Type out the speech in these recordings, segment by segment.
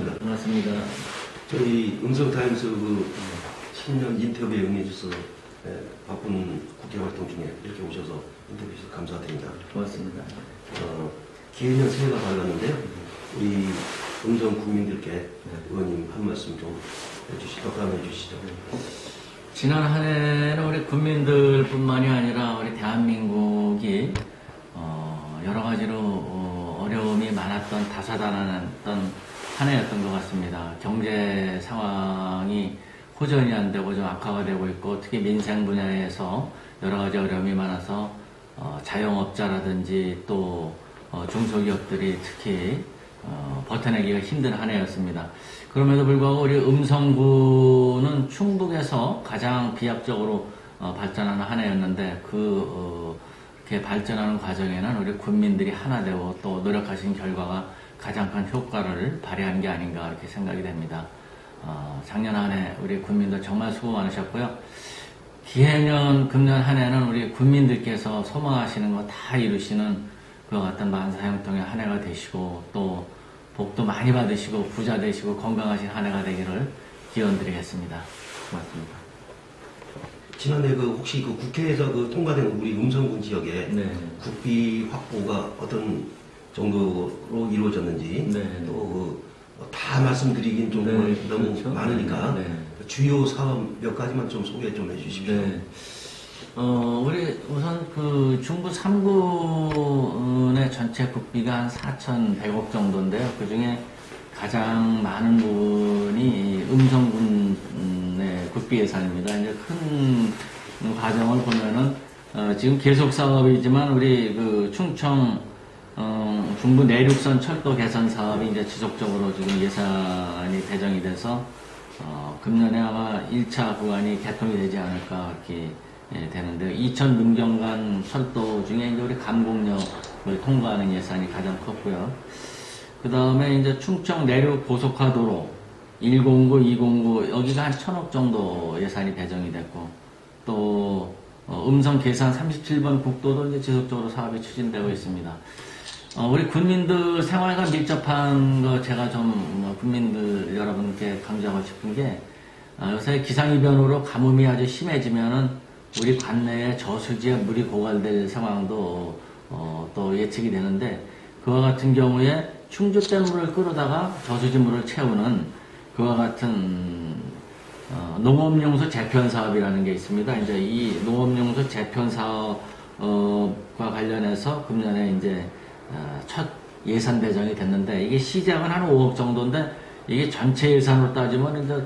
반갑습니다. 반갑습니다. 저희 음성타임스 그 신년 인터뷰에 응해주셔서 바쁜 국회 활동 중에 이렇게 오셔서 인터뷰 주셔서 감사드립니다. 고맙습니다. 기해년 새해가 밝았는데요. 우리 음성 국민들께 의원님 한 말씀 좀 덕담해 주시죠. 지난 한 해는 우리 국민들뿐만이 아니라 우리 대한민국이 여러 가지로 어려움이 많았던 다사다난했던 한 해였던 것 같습니다. 경제 상황이 호전이 안 되고 좀 악화가 되고 있고, 특히 민생 분야에서 여러 가지 어려움이 많아서 자영업자라든지 또 중소기업들이 특히 버텨내기가 힘든 한 해였습니다. 그럼에도 불구하고 우리 음성군은 충북에서 가장 비약적으로 발전하는 한 해였는데, 그렇게 발전하는 과정에는 우리 국민들이 하나 되고 또 노력하신 결과가 가장 큰 효과를 발휘한 게 아닌가 이렇게 생각이 됩니다. 작년 한 해 우리 국민들 정말 수고 많으셨고요. 기해년 금년 한 해는 우리 국민들께서 소망하시는 거 다 이루시는 그와 같은 만사형통의 한 해가 되시고, 또 복도 많이 받으시고 부자 되시고 건강하신 한 해가 되기를 기원드리겠습니다. 고맙습니다. 지난해 혹시 국회에서 통과된 우리 음성군 지역에 국비 확보가 어떤 정도로 이루어졌는지 또 다 말씀드리긴 좀 너무 그렇죠? 많으니까 주요 사업 몇 가지만 좀 소개 좀 해주십시오. 우리 우선 중부 3군의 전체 국비가 한 4,100억 정도인데요. 그 중에 가장 많은 부분이 음성군의 국비 예산입니다. 이제 큰 과정을 보면은 지금 계속 사업이지만 우리 충청 중부 내륙선 철도 개선 사업이 이제 지속적으로 지금 예산이 배정이 돼서 금년에 아마 1차 구간이 개통이 되지 않을까 이렇게 되는데, 이천 능정간 철도 중에 이제 우리 감곡역을 통과하는 예산이 가장 컸고요. 그 다음에 이제 충청 내륙 고속화도로 109, 209 여기가 한 1,000억 정도 예산이 배정이 됐고, 또 음성 계산 37번 국도도 이제 지속적으로 사업이 추진되고 있습니다. 우리 국민들 생활과 밀접한 거 제가 좀 국민들 여러분께 강조하고 싶은 게, 요새 기상이변으로 가뭄이 아주 심해지면은 우리 관내에 저수지에 물이 고갈될 상황도 또 예측이 되는데, 그와 같은 경우에 충주댐 물을 끌어다가 저수지 물을 채우는 그와 같은 농업용수 재편 사업이라는 게 있습니다. 이제 이 농업용수 재편 사업과 관련해서 금년에 이제 첫 예산 배정이 됐는데, 이게 시작은 한 5억 정도인데 이게 전체 예산으로 따지면 이제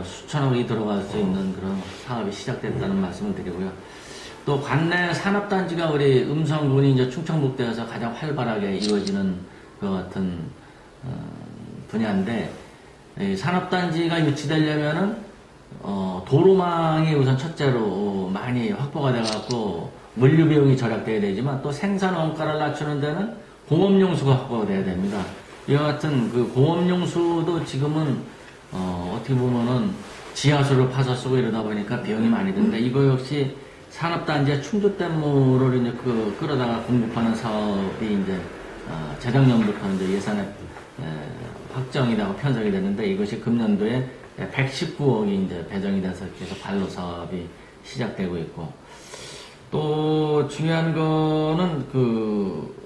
수천억이 들어갈 수 있는 그런 사업이 시작됐다는 말씀을 드리고요. 또 관내 산업단지가 우리 음성군이 이제 충청북도에서 가장 활발하게 이루어지는 것 같은 분야인데, 산업단지가 유치되려면은 도로망이 우선 첫째로 많이 확보가 돼갖고 물류 비용이 절약돼야 되지만, 또 생산 원가를 낮추는 데는 공업용수가 확보가 돼야 됩니다. 이와 같은 공업용수도 지금은 어떻게 보면은 지하수를 파서 쓰고 이러다 보니까 비용이 많이 드는데, 이거 역시 산업단지의 충주댐물을 이제 끌어다가 공급하는 사업이 이제 재작년부터 이제 예산에 확정이 되고 편성이 됐는데, 이것이 금년도에 119억이 이제 배정이 돼서 계속 발로 사업이 시작되고 있고, 또 중요한 거는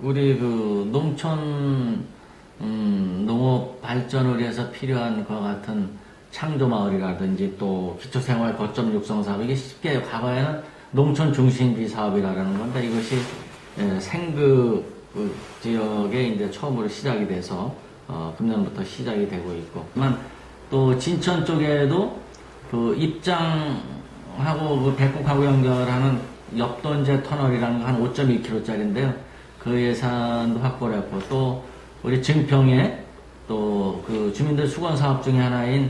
우리 농촌 농업 발전을 위해서 필요한 것 같은 창조마을이라든지 또 기초생활 거점 육성 사업, 이게 쉽게 과거에는 농촌 중심지 사업이라는 건데, 이것이 생급 지역에 이제 처음으로 시작이 돼서 금년부터 시작이 되고 있고, 또 진천 쪽에도 입장하고 백곡하고 연결하는 엽돈제 터널이라는 거 한 5.2km짜리인데요. 그 예산도 확보를 했고, 또 우리 증평에 또 주민들 수건 사업 중에 하나인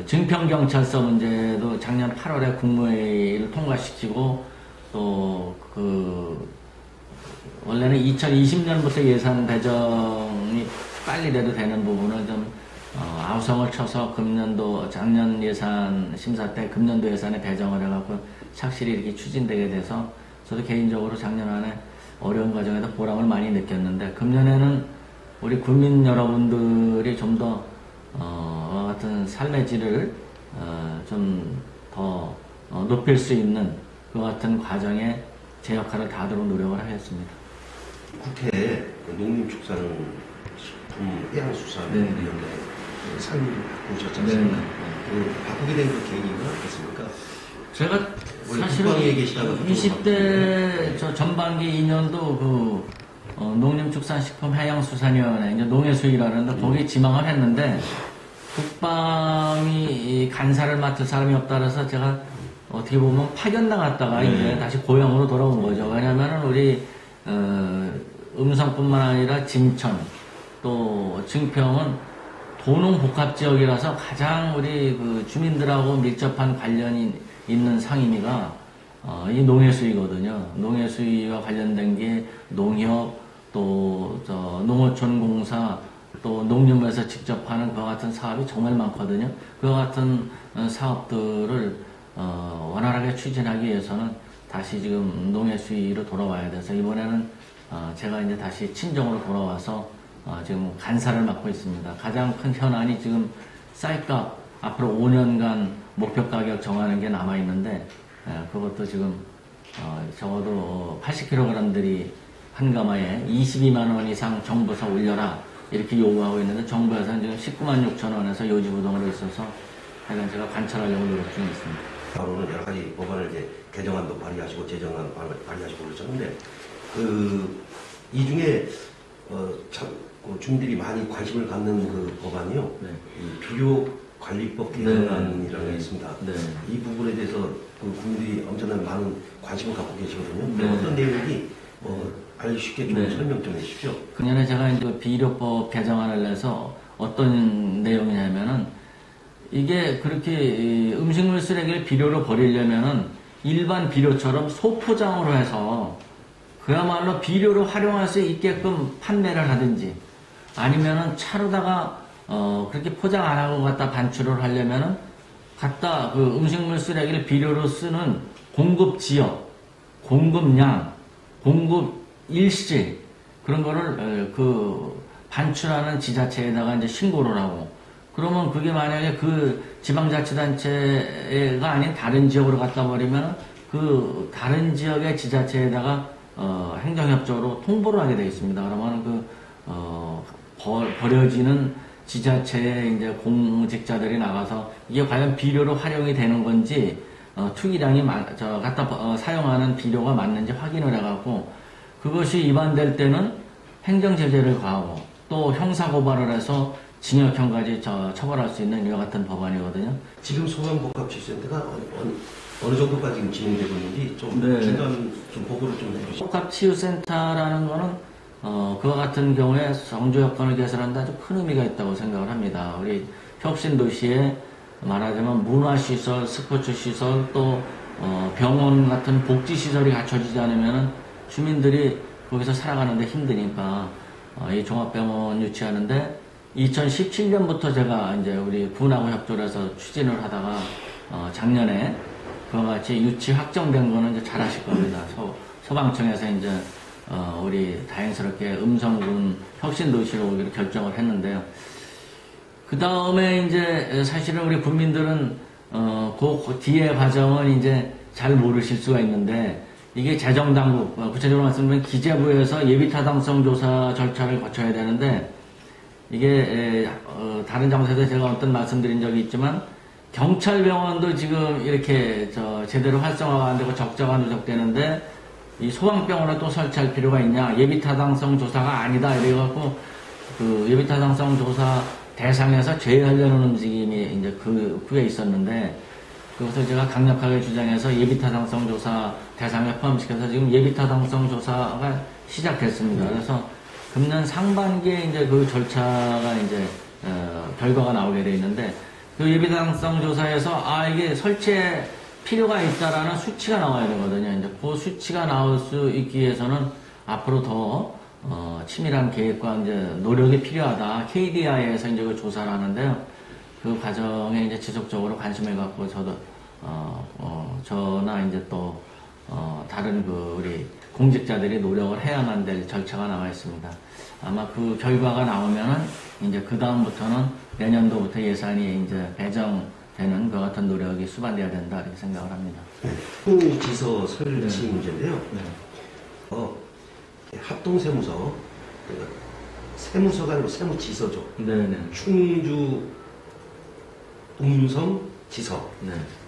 증평경찰서 문제도 작년 8월에 국무회의를 통과시키고, 또 원래는 2020년부터 예산 배정이 빨리 돼도 되는 부분을 좀 아우성을 쳐서 작년 예산 심사 때 금년도 예산에 배정을 해갖고 착실히 이렇게 추진되게 돼서, 저도 개인적으로 작년 안에 어려운 과정에서 보람을 많이 느꼈는데, 금년에는 우리 국민 여러분들이 좀 더 같은 삶의 질을 좀 더 높일 수 있는 그 같은 과정에 제 역할을 다하도록 노력을 하겠습니다. 국회 농림축산식품 해양수산위원회 상임을 바꾸셨지 않습니까? 바꾸게 된 그 계기가 어떻습니까? 제가 사실은 20대 저 전반기 2년도 그 농림축산식품 해양수산위원회 이제 농해수위라는데 거기 지망을 했는데 국방이 간사를 맡을 사람이 없다 그래서 제가 어떻게 보면 파견나갔다가 이제 다시 고향으로 돌아온 거죠. 왜냐면은 우리 음성뿐만 아니라 진천 또 증평은 도농복합지역이라서 가장 우리 그 주민들하고 밀접한 관련이 있는 상임위가 이 농해수위거든요. 농해수위와 관련된 게 농협 또 농어촌공사 또 농림부에서 직접 하는 그와 같은 사업이 정말 많거든요. 그와 같은 사업들을 원활하게 추진하기 위해서는 다시 지금 농해수위로 돌아와야 돼서 이번에는 제가 이제 다시 친정으로 돌아와서 지금 간사를 맡고 있습니다. 가장 큰 현안이 지금 쌀값 앞으로 5년간 목표 가격 정하는 게 남아 있는데 그것도 지금 적어도 80kg들이 한 가마에 22만 원 이상 정부에서 올려라 이렇게 요구하고 있는데 정부에서는 지금 19만 6천 원에서 요지부동으로 있어서 하여간 제가 관찰하려고 노력 중에 있습니다. 바로는 여러 가지 법안을 이제 개정안도 발의하시고 제정안 발의하시고 그러셨는데 이 중에 주민들이 많이 관심을 갖는 그 법안이요. 이 비료관리법 개정안이라는 게 있습니다. 이 부분에 대해서 그 국민들이 엄청나게 많은 관심을 갖고 계시거든요. 어떤 내용인지 알기 쉽게 좀 설명 좀 해주십시오. 그년에 제가 이제 비료법 개정안을 내서 어떤 내용이냐면은 이게 그렇게 음식물 쓰레기를 비료로 버리려면은 일반 비료처럼 소포장으로 해서 그야말로 비료로 활용할 수 있게끔 판매를 하든지 아니면은 차로다가 그렇게 포장 안 하고 갖다 반출을 하려면은 갖다 그 음식물 쓰레기를 비료로 쓰는 공급 지역, 공급량, 공급 일시 그런 거를 그 반출하는 지자체에다가 이제 신고를 하고 그러면 그게 만약에 그 지방자치단체가 아닌 다른 지역으로 갖다 버리면 그 다른 지역의 지자체에다가 행정협조로 통보를 하게 되어 있습니다. 그러면 버려지는 지자체의 이제 공직자들이 나가서 이게 과연 비료로 활용이 되는 건지 투기량이 갖다 사용하는 비료가 맞는지 확인을 해갖고 그것이 위반될 때는 행정제재를 가하고 또 형사고발을 해서 징역형까지 처벌할 수 있는 이와 같은 법안이거든요. 지금 소방복합치유센터가 어느 정도까지 지금 진행되고 있는지 좀 중간 좀 보고를 좀 해주시죠. 복합치유센터라는 거는 그와 같은 경우에 성조 여건을 개설한다 아주 큰 의미가 있다고 생각을 합니다. 우리 혁신도시에 말하자면 문화시설, 스포츠시설 또 병원 같은 복지시설이 갖춰지지 않으면 주민들이 거기서 살아가는데 힘드니까 이 종합병원 유치하는데 2017년부터 제가 이제 우리 군하고 협조를 해서 추진을 하다가 작년에 그와 같이 유치 확정된 거는 이제 잘 아실 겁니다. 소방청에서 이제 우리 다행스럽게 음성군 혁신도시로 오기로 결정을 했는데요. 그 다음에 이제 사실은 우리 국민들은 그 뒤의 과정은 이제 잘 모르실 수가 있는데 이게 재정당국, 구체적으로 말씀드리면 기재부에서 예비타당성 조사 절차를 거쳐야 되는데 이게 다른 장소에서 제가 어떤 말씀드린 적이 있지만 경찰병원도 지금 이렇게 제대로 활성화가 안 되고 적자가 누적되는데 이 소방병원을 또 설치할 필요가 있냐 예비타당성 조사가 아니다 이래갖고 그 예비타당성 조사 대상에서 제외하려는 움직임이 이제 그게 있었는데 그것을 제가 강력하게 주장해서 예비타당성 조사 대상에 포함시켜서 지금 예비타당성 조사가 시작됐습니다. 그래서 금년 상반기에 이제 그 절차가 이제 결과가 나오게 돼 있는데 그 예비타당성 조사에서 이게 설치에 필요가 있다라는 수치가 나와야 되거든요. 이제 그 수치가 나올 수 있기 위해서는 앞으로 더 치밀한 계획과 이제 노력이 필요하다. KDI에서 이제 그 조사를 하는데요. 그 과정에 이제 지속적으로 관심을 갖고 저도 저나 이제 또 다른 우리 공직자들이 노력을 해야만 될 절차가 나와 있습니다. 아마 그 결과가 나오면은 이제 그 다음부터는 내년도부터 예산이 이제 배정되는 그 같은 노력이 수반돼야 된다 이렇게 생각을 합니다. 지서 설치 문제인데요. 합동세무서, 그러니까 세무서가 아니고 세무지서죠. 네네. 충주 음성지서,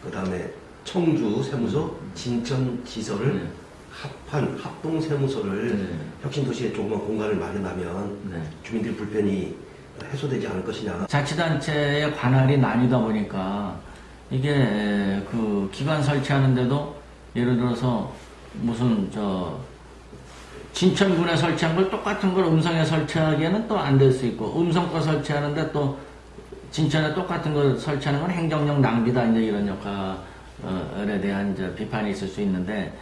그 다음에 청주 세무서, 진천 지서를 합한 합동세무서를 혁신도시에 조그만 공간을 마련하면 주민들 불편이 해소되지 않을 것이냐. 자치단체의 관할이 나뉘다 보니까 이게 그 기관 설치하는데도 예를 들어서 무슨 진천군에 설치한 걸 똑같은 걸 음성에 설치하기에는 또 안 될 수 있고, 음성 거 설치하는데 또 진천에 똑같은 걸 설치하는 건 행정력 낭비다, 이제 이런 역할에 대한 이제 비판이 있을 수 있는데,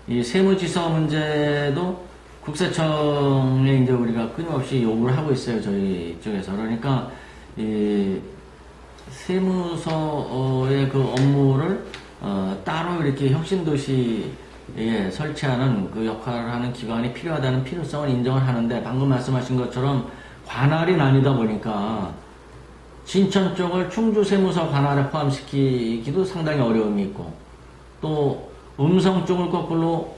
이 세무지서 문제도 국세청에 이제 우리가 끊임없이 요구를 하고 있어요, 저희 쪽에서. 그러니까 이 세무서의 그 업무를 따로 이렇게 혁신도시에 설치하는 그 역할을 하는 기관이 필요하다는 필요성을 인정을 하는데, 방금 말씀하신 것처럼 관할이 나뉘다 보니까 진천 쪽을 충주 세무서 관할에 포함시키기도 상당히 어려움이 있고, 또 음성 쪽을 거꾸로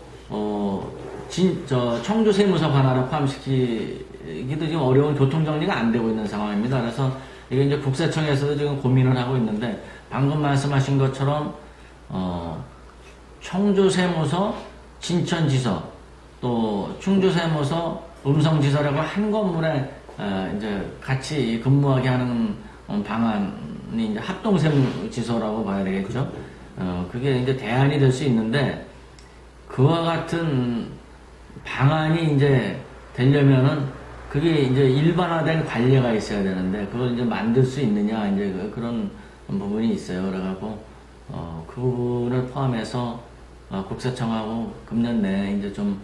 청주 세무서 관할에 포함시키기도 지금 어려운 교통정리가 안 되고 있는 상황입니다. 그래서 이게 이제 국세청에서도 지금 고민을 하고 있는데, 방금 말씀하신 것처럼 청주 세무서, 진천지서, 또 충주 세무서, 음성지서라고 한 건물에 이제 같이 근무하게 하는 방안이 이제 합동세무지서라고 봐야 되겠죠. 그게 이제 대안이 될 수 있는데, 그와 같은 방안이 이제 되려면은 그게 이제 일반화된 관례가 있어야 되는데, 그걸 이제 만들 수 있느냐, 이제 그런 부분이 있어요. 그래갖고, 그 부분을 포함해서 국세청하고 금년 내에 이제 좀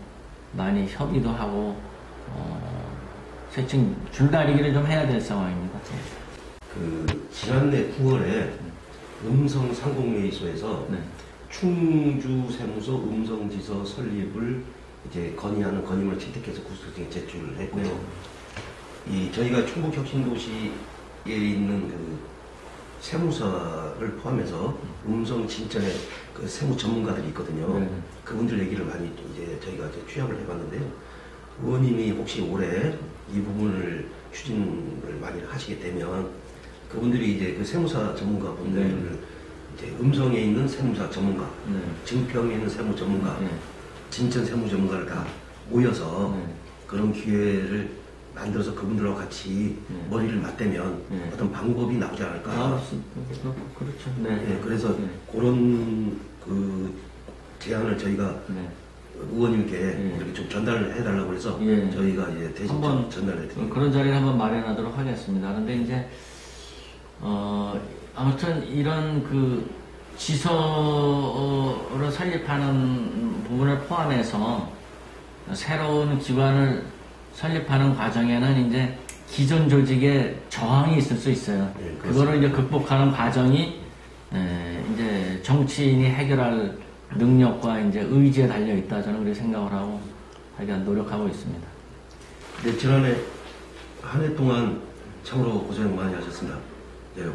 많이 협의도 하고, 세층 줄다리기를 좀 해야 될 상황입니다. 지난해 9월에 음성 상공회의소에서 충주 세무서 음성지서 설립을 이제 건의하는 건의문을 채택해서 국세청에 제출을 했고요. 저희가 충북혁신도시에 있는 그 세무서를 포함해서 음성 진천에 그 세무 전문가들이 있거든요. 그분들 얘기를 많이 이제 저희가 이제 취합을 해봤는데요. 의원님이 혹시 올해 이 부분을 추진을 많이 하시게 되면 그분들이 이제 그 세무사 전문가분들을 이제 음성에 있는 세무사 전문가, 증평에 있는 세무 전문가, 진천 세무 전문가를 다 모여서 그런 기회를 만들어서 그분들하고 같이 머리를 맞대면 어떤 방법이 나오지 않을까. 그렇죠. 그래서 그런 그 제안을 저희가 의원님께 이렇게 좀 전달을 해달라고 해서 저희가 이제 대신 한번 전달해 드립니다. 그런 자리를 한번 마련하도록 하겠습니다. 그런데 이제 아무튼 이런 그 지서를 설립하는 부분을 포함해서 새로운 기관을 설립하는 과정에는 이제 기존 조직에 저항이 있을 수 있어요. 그거를 이제 극복하는 과정이 이제 정치인이 해결할 능력과 이제 의지에 달려 있다, 저는 그렇게 생각을 하고 하여간 노력하고 있습니다. 네, 지난해 한 해 동안 참으로 고생 많이 하셨습니다.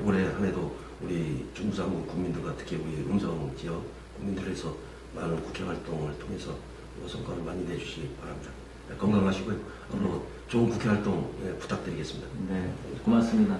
올해 한 해도 우리 중부상공 국민들과 특히 우리 음성 지역 국민들에서 많은 국회 활동을 통해서 성과를 많이 내주시기 바랍니다. 건강하시고요. 앞으로 좋은 국회 활동 부탁드리겠습니다. 네, 고맙습니다.